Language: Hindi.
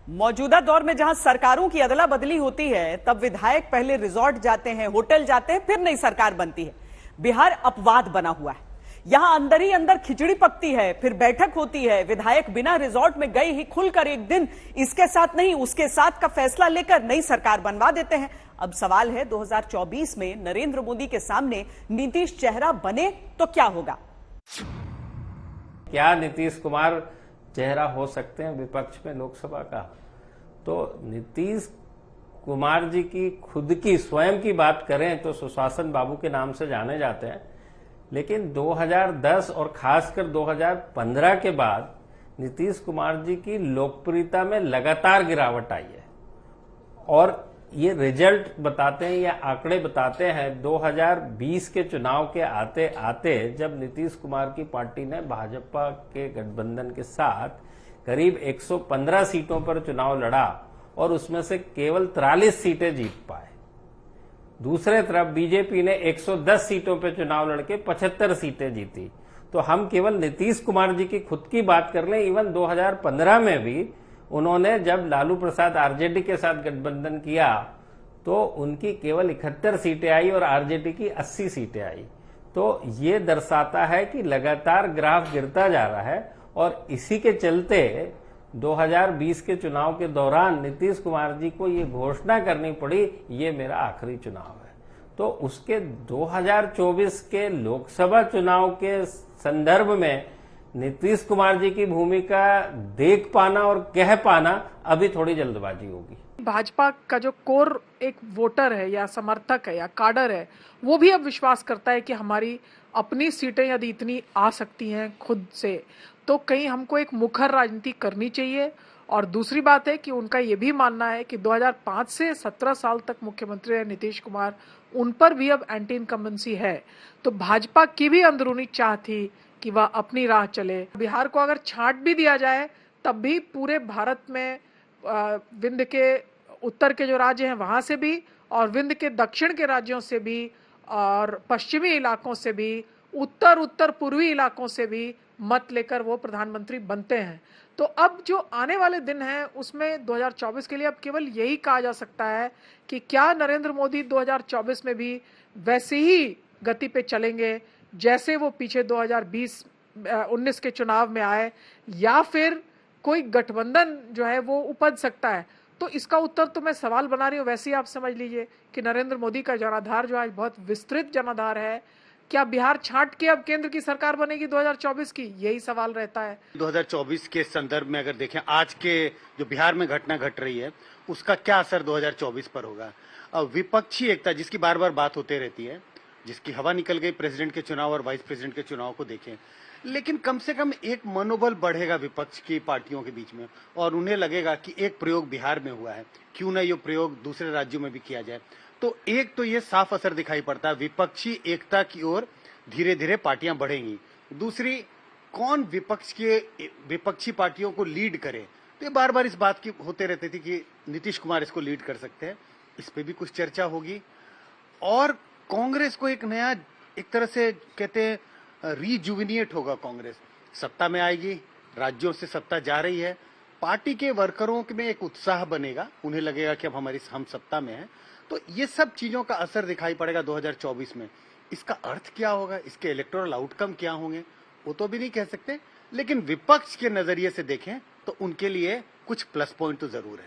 मौजूदा दौर में जहां सरकारों की अदला बदली होती है, तब विधायक पहले रिजॉर्ट जाते हैं, होटल जाते हैं, फिर नई सरकार बनती है। बिहार अपवाद बना हुआ है। यहां अंदर ही अंदर खिचड़ी पकती है, फिर बैठक होती है, विधायक बिना रिजॉर्ट में गए ही खुलकर एक दिन इसके साथ नहीं उसके साथ का फैसला लेकर नई सरकार बनवा देते हैं। अब सवाल है 2024 में नरेंद्र मोदी के सामने नीतीश चेहरा बने तो क्या होगा? क्या नीतीश कुमार चेहरा हो सकते हैं विपक्ष में लोकसभा का? तो नीतीश कुमार जी की खुद की स्वयं की बात करें तो सुशासन बाबू के नाम से जाने जाते हैं, लेकिन 2010 और खासकर 2015 के बाद नीतीश कुमार जी की लोकप्रियता में लगातार गिरावट आई है। और ये रिजल्ट बताते हैं या आंकड़े बताते हैं 2020 के चुनाव के आते आते जब नीतीश कुमार की पार्टी ने भाजपा के गठबंधन के साथ करीब 115 सीटों पर चुनाव लड़ा और उसमें से केवल 43 सीटें जीत पाए। दूसरे तरफ बीजेपी ने 110 सीटों पर चुनाव लड़के 75 सीटें जीती। तो हम केवल नीतीश कुमार जी की खुद की बात कर लें, इवन 2015 में भी उन्होंने जब लालू प्रसाद आरजेडी के साथ गठबंधन किया तो उनकी केवल 71 सीटें आई और आरजेडी की 80 सीटें आई। तो ये दर्शाता है कि लगातार ग्राफ गिरता जा रहा है और इसी के चलते 2020 के चुनाव के दौरान नीतीश कुमार जी को ये घोषणा करनी पड़ी, ये मेरा आखिरी चुनाव है। तो उसके 2024 के लोकसभा चुनाव के संदर्भ में नीतीश कुमार जी की भूमिका देख पाना और कह पाना अभी थोड़ी जल्दबाजी होगी। भाजपा का जो कोर एक वोटर है या समर्थक है या काडर है, वो भी अब विश्वास करता है कि हमारी अपनी सीटें यदि इतनी आ सकती हैं खुद से, तो कहीं हमको एक मुखर राजनीति करनी चाहिए। और दूसरी बात है कि उनका ये भी मानना है कि 2005 से 17 साल तक मुख्यमंत्री रहे नीतीश कुमार, उन पर भी अब एंटी इनकम्बेंसी है। तो भाजपा की भी अंदरूनी चाह थी कि वह अपनी राह चले। बिहार को अगर छांट भी दिया जाए तब भी पूरे भारत में विंध्य के उत्तर के जो राज्य हैं वहां से भी और विंध्य के दक्षिण के राज्यों से भी और पश्चिमी इलाकों से भी, उत्तर पूर्वी इलाकों से भी मत लेकर वो प्रधानमंत्री बनते हैं। तो अब जो आने वाले दिन हैं उसमें 2024 के लिए अब केवल यही कहा जा सकता है कि क्या नरेंद्र मोदी 2024 में भी वैसे ही गति पे चलेंगे जैसे वो पीछे 2019 के चुनाव में आए, या फिर कोई गठबंधन जो है वो उपज सकता है। तो इसका उत्तर तो मैं सवाल बना रही हूँ, वैसे ही आप समझ लीजिए कि नरेंद्र मोदी का जनाधार जो आज बहुत विस्तृत जनाधार है। क्या बिहार छांट के अब केंद्र की सरकार बनेगी 2024 की? यही सवाल रहता है। 2024 के संदर्भ में अगर देखें, आज के जो बिहार में घटना घट रही है उसका क्या असर 2024 पर होगा? विपक्षी एकता जिसकी बार बार बात होते रहती है, जिसकी हवा निकल गई प्रेसिडेंट के चुनाव और वाइस प्रेसिडेंट के चुनाव को देखें, लेकिन कम से कम एक मनोबल बढ़ेगा विपक्ष की पार्टियों के बीच में और उन्हें लगेगा कि एक प्रयोग बिहार में हुआ है, क्यों ना ये प्रयोग दूसरे राज्यों में भी किया जाए। तो एक तो ये साफ असर दिखाई पड़ता है, विपक्षी एकता की ओर धीरे धीरे पार्टियां बढ़ेंगी। दूसरी, कौन विपक्ष के विपक्षी पार्टियों को लीड करे? तो ये बार बार इस बात की होते रहती थी कि नीतीश कुमार इसको लीड कर सकते हैं, इस पे भी कुछ चर्चा होगी। और कांग्रेस को एक नया, एक तरह से कहते हैं रीजुविनिएट होगा। कांग्रेस सत्ता में आएगी, राज्यों से सत्ता जा रही है, पार्टी के वर्करों में एक उत्साह बनेगा, उन्हें लगेगा कि अब हम सत्ता में हैं। तो ये सब चीजों का असर दिखाई पड़ेगा 2024 में। इसका अर्थ क्या होगा, इसके इलेक्टोरल आउटकम क्या होंगे, वो तो भी नहीं कह सकते, लेकिन विपक्ष के नजरिए से देखें तो उनके लिए कुछ प्लस पॉइंट तो जरूर है।